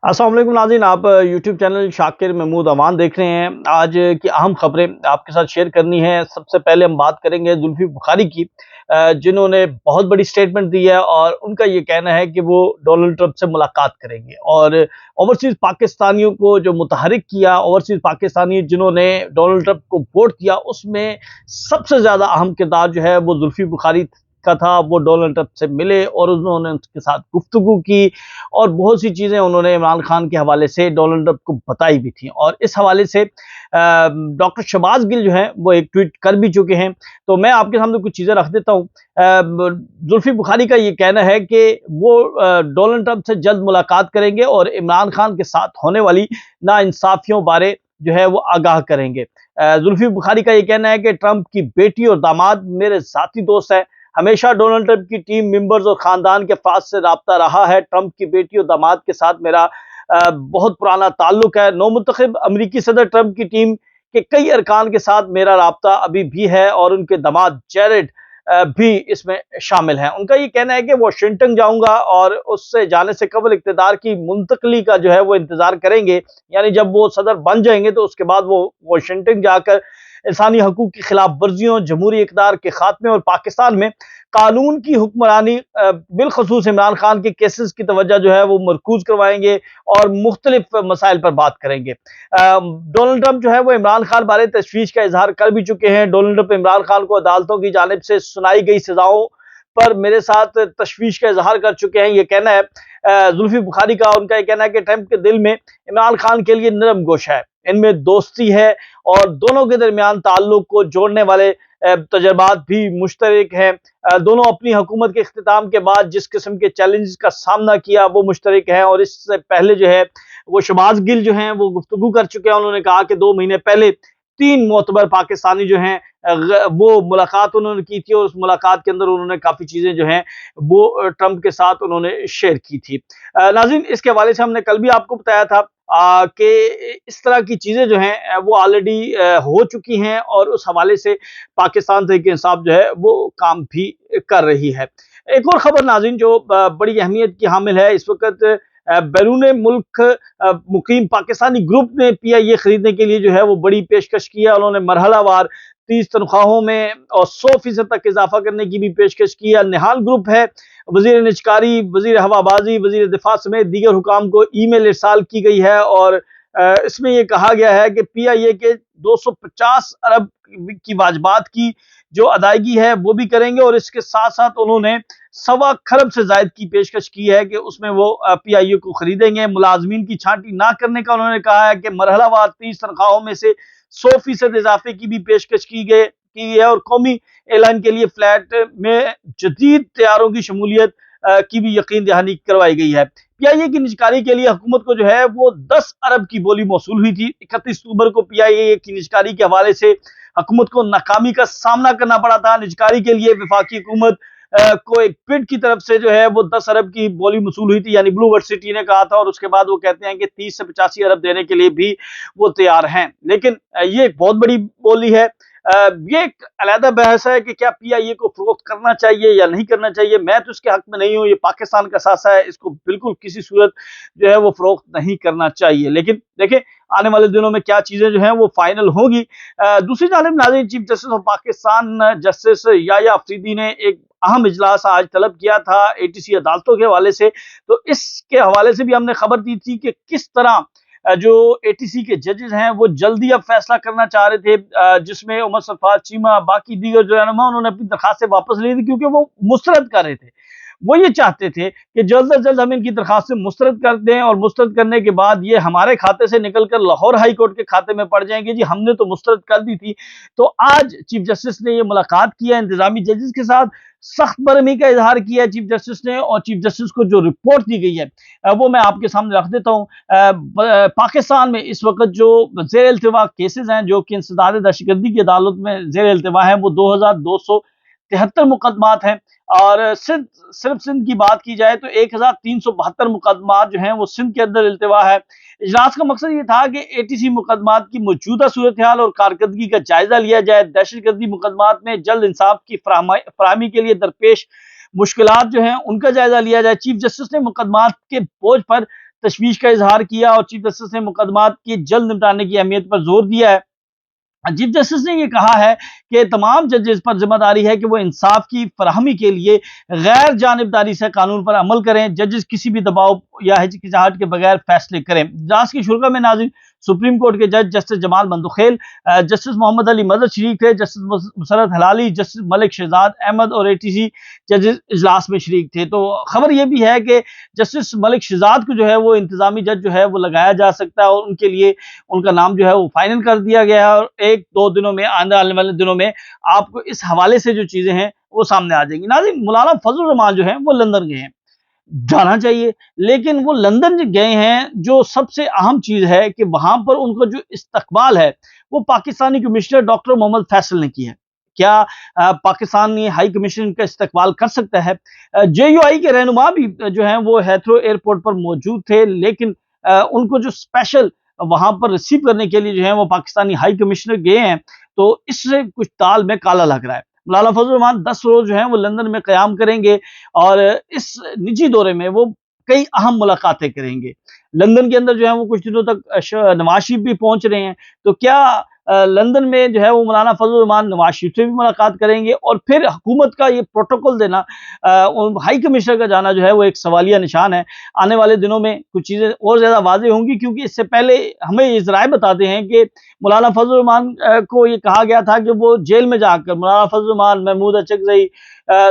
अस्सलाम वालेकुम नाज़रीन, आप यूट्यूब चैनल शाकिर महमूद अमान देख रहे हैं। आज की अहम खबरें आपके साथ शेयर करनी है। सबसे पहले हम बात करेंगे जुल्फी बुखारी की, जिन्होंने बहुत बड़ी स्टेटमेंट दी है और उनका ये कहना है कि वो डोनाल्ड ट्रंप से मुलाकात करेंगे और ओवरसीज़ पाकिस्तानियों को जो मुतहरिक किया, ओवरसीज़ पाकिस्तानी जिन्होंने डोनाल्ड ट्रंप को वोट किया, उसमें सबसे ज़्यादा अहम किरदार जो है वो जुल्फी बुखारी का था। वो डोनाल्ड ट्रंप से मिले और उन्होंने उसके साथ गुफ्तगू की और बहुत सी चीज़ें उन्होंने इमरान खान के हवाले से डोनाल्ड ट्रंप को बताई भी थी। और इस हवाले से डॉक्टर शहबाज गिल जो हैं वो एक ट्वीट कर भी चुके हैं। तो मैं आपके सामने कुछ चीज़ें रख देता हूँ। जुल्फी बुखारी का ये कहना है कि वो डोनाल्ड ट्रंप से जल्द मुलाकात करेंगे और इमरान खान के साथ होने वाली नाइंसाफियों बारे जो है वो आगाह करेंगे। जुल्फी बुखारी का ये कहना है कि ट्रंप की बेटी और दामाद मेरे ज़ाती दोस्त हैं। हमेशा डोनाल्ड ट्रंप की टीम मेंबर्स और खानदान के अफराद से राब्ता रहा है। ट्रंप की बेटी और दामाद के साथ मेरा बहुत पुराना ताल्लुक है। नौमुंतखब अमरीकी सदर ट्रंप की टीम के कई अरकान के साथ मेरा राब्ता अभी भी है और उनके दामाद जेरेड भी इसमें शामिल हैं। उनका ये कहना है कि वाशिंगटन जाऊंगा और उससे जाने से कबल इक़्तिदार की मुंतकली का जो है वो इंतजार करेंगे, यानी जब वो सदर बन जाएंगे तो उसके बाद वो वाशिंगटन जाकर इंसानी हकूक की खिलाफ वर्जियों, जमहूरी इक़्तिदार के खात्मे और पाकिस्तान में कानून की हुक्मरानी, बिलखसूस इमरान खान के केसेस की तवज्जो जो है वो मरकूज करवाएंगे और मुख्तलिफ मसाइल पर बात करेंगे। डोनाल्ड ट्रंप जो है वो इमरान खान बारे तशवीश का इजहार कर भी चुके हैं। डोनाल्ड ट्रंप इमरान खान को अदालतों की जानिब से सुनाई गई सजाओं पर मेरे साथ तशवीश का इजहार कर चुके हैं। ये कहना है जुल्फी बुखारी का। उनका ये कहना है कि ट्रंप के दिल में इमरान खान के लिए नरम गोश है, इनमें दोस्ती है और दोनों के दरमियान ताल्लुक को जोड़ने वाले तजर्बात भी मुश्तरक हैं। दोनों अपनी हुकूमत के इख्तिताम के बाद जिस किस्म के चैलेंजेस का सामना किया वो मुश्तरक हैं और इससे पहले जो है वो शहबाज गिल जो हैं वो गुफ्तगू कर चुके हैं। उन्होंने कहा कि 2 महीने पहले 3 मोतबर पाकिस्तानी जो हैं वो मुलाकात उन्होंने की थी और उस मुलाकात के अंदर उन्होंने काफ़ी चीज़ें जो हैं वो ट्रंप के साथ उन्होंने शेयर की थी। नाज़रीन, इसके हवाले से हमने कल भी आपको बताया था कि इस तरह की चीज़ें जो हैं वो ऑलरेडी हो चुकी हैं और उस हवाले से पाकिस्तान तहरीक इंसाफ जो है वो काम भी कर रही है। एक और खबर नाज़रीन जो बड़ी अहमियत की हामिल है, इस वक्त बैरून मुल्क मुकीम पाकिस्तानी ग्रुप ने PIA खरीदने के लिए जो है वो बड़ी पेशकश की है। उन्होंने मरहलावार 30 तनख्वाहों में और 100% तक इजाफा करने की भी पेशकश की है। निहाल ग्रुप है, वजीर निजकारी, वजीर हवाबाजी, वजीर दिफा समेत दीगर हुकाम को ईमेल इरसाल की गई है और इसमें यह कहा गया है कि PIA के 250 अरब की वाजबात की जो अदायगी है वो भी करेंगे और इसके साथ साथ उन्होंने 1.25 खरब से ज्यादा की पेशकश की है कि उसमें वो PIA को खरीदेंगे। मुलाजमीन की छांटी ना करने का उन्होंने कहा है कि मरहलावार 30 तनख्वाहों में से 100% इजाफे की भी पेशकश की है और कौमी एयरलाइन के लिए फ्लैट में जदीद तैयारों की शमूलियत की भी यकीन दहानी करवाई गई है। PIA की निजकारी के लिए हुकूमत को जो है वो 10 अरब की बोली मौसूल हुई थी। 31 अक्टूबर को PIA की निजकारी के हवाले से हुकूमत को नाकामी का सामना करना पड़ा था। निजकारी के लिए वफाकी हुकूमत को एक बिड की तरफ से जो है वो 10 अरब की बोली मसूल हुई थी, यानी ब्लूवर्ड सिटी ने कहा था और उसके बाद वो कहते हैं कि 30 से 85 अरब देने के लिए भी वो तैयार हैं। लेकिन ये एक बहुत बड़ी बोली है। ये एक अलहदा बहस है कि क्या PIA को फरोख्त करना चाहिए या नहीं करना चाहिए। मैं तो इसके हक में नहीं हूँ, ये पाकिस्तान का सासा है, इसको बिल्कुल किसी सूरत जो है वो फरोख्त नहीं करना चाहिए। लेकिन देखें आने वाले दिनों में क्या चीजें जो हैं वो फाइनल होगी। दूसरी जानिब नाज़रीन, chief justice of Pakistan justice Yahya Afridi ने एक अहम इजलास आज तलब किया था ATC अदालतों के हवाले से। तो इसके हवाले से भी हमने खबर दी थी कि किस तरह जो ATC के जजेस हैं वो जल्दी अब फैसला करना चाह रहे थे, जिसमें उमर सफार चीमा बाकी दीगर जो रहनुमा उन्होंने अपनी दरखास्तें वापस ली थी क्योंकि वो मुस्तरद कर रहे थे। वो ये चाहते थे कि जल्द से जल्द हम इनकी दरखास्तें मुस्तरद कर दें और मुस्तरद करने के बाद ये हमारे खाते से निकलकर लाहौर हाई कोर्ट के खाते में पड़ जाएंगे। जी हमने तो मुस्तरद कर दी थी। तो आज चीफ जस्टिस ने ये मुलाकात किया इंतजामी जजेस के साथ, सख्त बरहमी का इजहार किया चीफ जस्टिस ने और चीफ जस्टिस को जो रिपोर्ट दी गई है वो मैं आपके सामने रख देता हूँ। पाकिस्तान में इस वक्त जो जेर इल्तिवा केसेस हैं जो कि इंसदाद दहशतगर्दी की अदालत में जेर इल्तिवा हैं वो 2273 मुकदमात हैं और सिर्फ सिंध की बात की जाए तो 1372 मुकदमात जो हैं वो सिंध के अंदर इल्तिवा है। इजलास का मकसद ये था कि ATC मुकदमात की मौजूदा सूरत हाल और कारकर्दगी का जायजा लिया जाए। दहशतगर्दी मुकदमात में जल्द इंसाफ की फराहमी के लिए दरपेश मुश्किलात जो हैं उनका जायजा लिया जाए। चीफ जस्टिस ने मुकदमात के बोझ पर تشویش کا اظہار کیا اور چیف جسٹس نے مقدمات کی جلد نمٹانے کی اہمیت پر زور دیا ہے۔ چیف جسٹس نے یہ کہا ہے کہ تمام ججز پر ذمہ داری ہے کہ وہ انصاف کی فراہمی کے لیے غیر جانبداری سے قانون پر عمل کریں، ججز کسی بھی دباؤ یا ہچکچاہٹ کے بغیر فیصلے کریں۔ اجلاس کی شرکت میں ناظرین سپریم کورٹ کے جج جسٹس جمال مندوخیل، جسٹس محمد علی مدد شریک تھے، جسٹس مسرت ہلالی، جسٹس ملک شہزاد احمد اور ATC ججز اجلاس میں شریک تھے۔ تو خبر یہ بھی ہے کہ جسٹس ملک شہزاد کو جو ہے وہ انتظامی جج جو ہے وہ لگایا جا سکتا ہے، اور ان کے لیے ان کا نام جو ہے وہ فائنل کر دیا گیا ہے، اور ایک دو دنوں میں آنے والے دنوں میں آپ کو اس حوالے سے جو چیزیں ہیں وہ سامنے آ جائیں گی۔ ناظرین مولانا فضل الرحمان جو ہیں وہ لندن گئے ہیں، جانا چاہیے، لیکن وہ لندن جو گئے ہیں، جو سب سے اہم چیز ہے کہ وہاں پر ان کا جو استقبال ہے وہ پاکستانی کمشنر ڈاکٹر محمد فیصل نے کی ہے۔ کیا پاکستانی ہائی کمیشن کا استقبال کر سکتا ہے؟ JUI کے رہنما بھی جو ہیں وہ ہیتھرو ایئرپورٹ پر موجود تھے، لیکن ان کو جو اسپیشل وہاں پر ریسیو کرنے کے لیے جو ہیں وہ پاکستانی ہائی کمشنر گئے ہیں، تو اس سے کچھ تال میں کالا لگ رہا ہے۔ مولانا فضل الرحمان 10 روز جو ہیں وہ لندن میں قیام کریں گے، اور اس نجی دورے میں وہ کئی اہم ملاقاتیں کریں گے۔ لندن کے اندر جو ہے وہ کچھ دنوں تک نواز شریف بھی پہنچ رہے ہیں، تو کیا لندن میں جو ہے وہ مولانا فضل الرحمان نواز شریف سے بھی ملاقات کریں گے؟ اور پھر حکومت کا یہ پروٹوکول دینا، ہائی کمشنر کا جانا جو ہے وہ ایک سوالیہ نشان ہے۔ آنے والے دنوں میں کچھ چیزیں اور زیادہ واضح ہوں گی، کیونکہ اس سے پہلے ہمیں یہ ذرائع بتاتے ہیں کہ مولانا فضل الرحمان کو یہ کہا گیا تھا کہ وہ جیل میں جا کر مولانا فضل الرحمان، محمود اچکزئی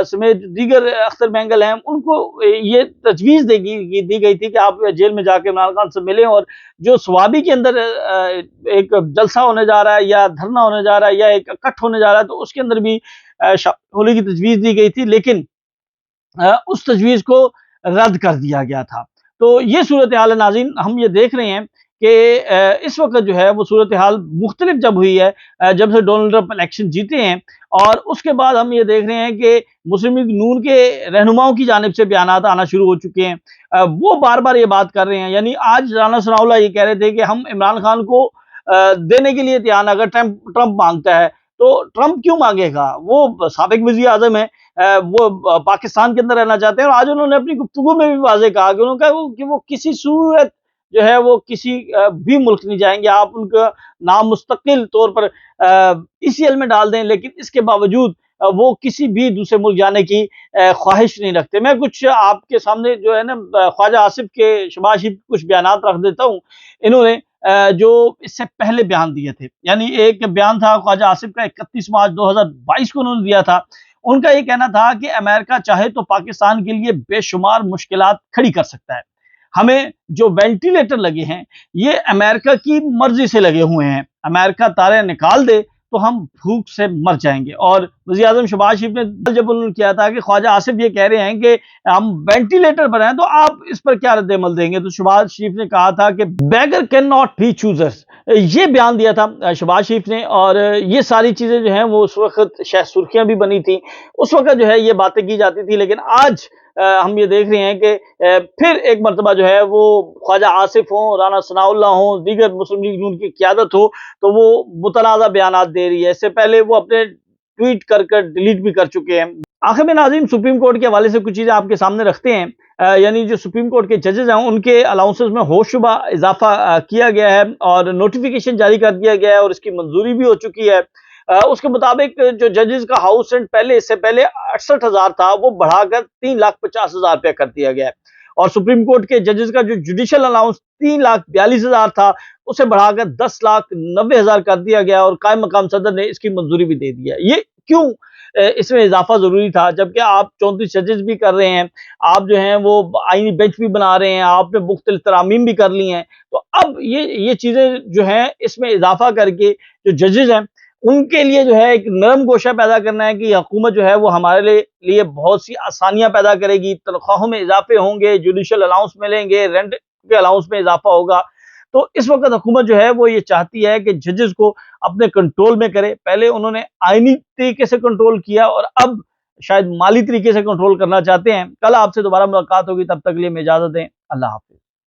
سمیت دیگر اختر مینگل ہیں، ان کو یہ تجویز دی گئی تھی کہ آپ جیل میں جا کے عمران خان سے ملیں، اور جو سوابی کے اندر ایک جلسہ ہونے جا رہا ہے یا دھرنا ہونے جا رہا ہے یا ایک اکٹھ ہونے جا رہا ہے، تو اس کے اندر بھی شامل ہونے کی تجویز دی گئی تھی، لیکن اس تجویز کو رد کر دیا گیا تھا۔ تو یہ صورتحال ہے ناظرین، ہم یہ دیکھ رہے ہیں کہ اس وقت جو ہے وہ صورتحال مختلف جب ہوئی ہے، جب سے ڈونلڈ ٹرمپ الیکشن جیتے ہیں، اور اس کے بعد ہم یہ دیکھ رہے ہیں کہ مسلم لیگ نون کے رہنماؤں کی جانب سے بیانات آنا شروع ہو چکے ہیں۔ وہ بار بار یہ بات کر رہے ہیں، یعنی آج رانا ثناء اللہ یہ کہہ رہے تھے کہ ہم عمران خان کو دینے کے لیے تیار، اگر ٹرمپ مانگتا ہے تو ٹرمپ کیوں مانگے گا؟ وہ سابق وزیر اعظم ہے، وہ پاکستان کے اندر رہنا چاہتے ہیں، اور آج انہوں نے اپنی گفتگو میں بھی واضح کہا کہ انہوں نے کہا کہ وہ کسی صورت جو ہے وہ کسی بھی ملک نہیں جائیں گے، آپ ان کا نام مستقل طور پر ECL میں ڈال دیں، لیکن اس کے باوجود وہ کسی بھی دوسرے ملک جانے کی خواہش نہیں رکھتے۔ میں کچھ آپ کے سامنے جو ہے نا خواجہ آصف کے، شہباز شریف کے کچھ بیانات رکھ دیتا ہوں۔ انہوں نے جو اس سے پہلے بیان دیے تھے، یعنی ایک بیان تھا خواجہ آصف کا 31 مارچ 2022 کو انہوں نے دیا تھا۔ ان کا یہ کہنا تھا کہ امریکہ چاہے تو پاکستان کے لیے بے شمار مشکلات کھڑی کر سکتا ہے، ہمیں جو وینٹیلیٹر لگے ہیں یہ امریکہ کی مرضی سے لگے ہوئے ہیں، امریکہ تارے نکال دے تو ہم بھوک سے مر جائیں گے۔ اور وزیر اعظم شہباز شریف نے جب انہوں نے کیا تھا کہ خواجہ آصف یہ کہہ رہے ہیں کہ ہم وینٹیلیٹر پر ہیں، تو آپ اس پر کیا رد عمل دیں گے؟ تو شہباز شریف نے کہا تھا کہ beggar can not be choosers, یہ بیان دیا تھا شہباز شریف نے، اور یہ ساری چیزیں جو ہیں وہ اس وقت شاید سرخیاں بھی بنی تھیں، اس وقت جو ہے یہ باتیں کی جاتی تھی، لیکن آج ہم یہ دیکھ رہے ہیں کہ پھر ایک مرتبہ جو ہے وہ خواجہ آصف ہوں، رانا ثناء اللہ ہوں، دیگر مسلم لیگ نون کی قیادت ہو، تو وہ متنازع بیانات دے رہی ہے۔ اس سے پہلے وہ اپنے ٹویٹ کر ڈیلیٹ بھی کر چکے ہیں۔ آخر میں ناظرین سپریم کورٹ کے حوالے سے کچھ چیزیں آپ کے سامنے رکھتے ہیں، یعنی جو سپریم کورٹ کے ججز ہیں ان کے الاؤنسز میں ہوش شبہ اضافہ کیا گیا ہے، اور نوٹیفیکیشن جاری کر دیا گیا ہے، اور اس کی منظوری بھی ہو چکی ہے۔ اس کے مطابق جو ججز کا ہاؤس رینٹ پہلے اس سے پہلے 68,000 تھا، وہ بڑھا کر 3,50,000 روپے کر دیا گیا ہے، اور سپریم کورٹ کے ججز کا جو جوڈیشل الاؤنس 3,42,000 تھا، اسے بڑھا کر 10,90,000 کر دیا گیا، اور قائم مقام صدر نے اس کی منظوری بھی دے دی ہے۔ یہ کیوں اس میں اضافہ ضروری تھا، جبکہ آپ 34 ججز بھی کر رہے ہیں، آپ جو ہیں وہ آئینی بینچ بھی بنا رہے ہیں، آپ نے مختلف ترامیم بھی کر لی ہیں، تو اب یہ چیزیں جو ہیں اس میں اضافہ کر کے جو ججز ہیں ان کے لیے جو ہے ایک نرم گوشہ پیدا کرنا ہے کہ حکومت جو ہے وہ ہمارے لیے بہت سی آسانیاں پیدا کرے گی، تنخواہوں میں اضافے ہوں گے، جوڈیشل الاؤنس ملیں گے، رینٹ کے الاؤنس میں اضافہ ہوگا۔ تو اس وقت حکومت جو ہے وہ یہ چاہتی ہے کہ ججز کو اپنے کنٹرول میں کرے۔ پہلے انہوں نے آئینی طریقے سے کنٹرول کیا، اور اب شاید مالی طریقے سے کنٹرول کرنا چاہتے ہیں۔ کل آپ سے دوبارہ ملاقات ہوگی، تب تک کے لیے میں اجازت دیں، اللہ حافظ۔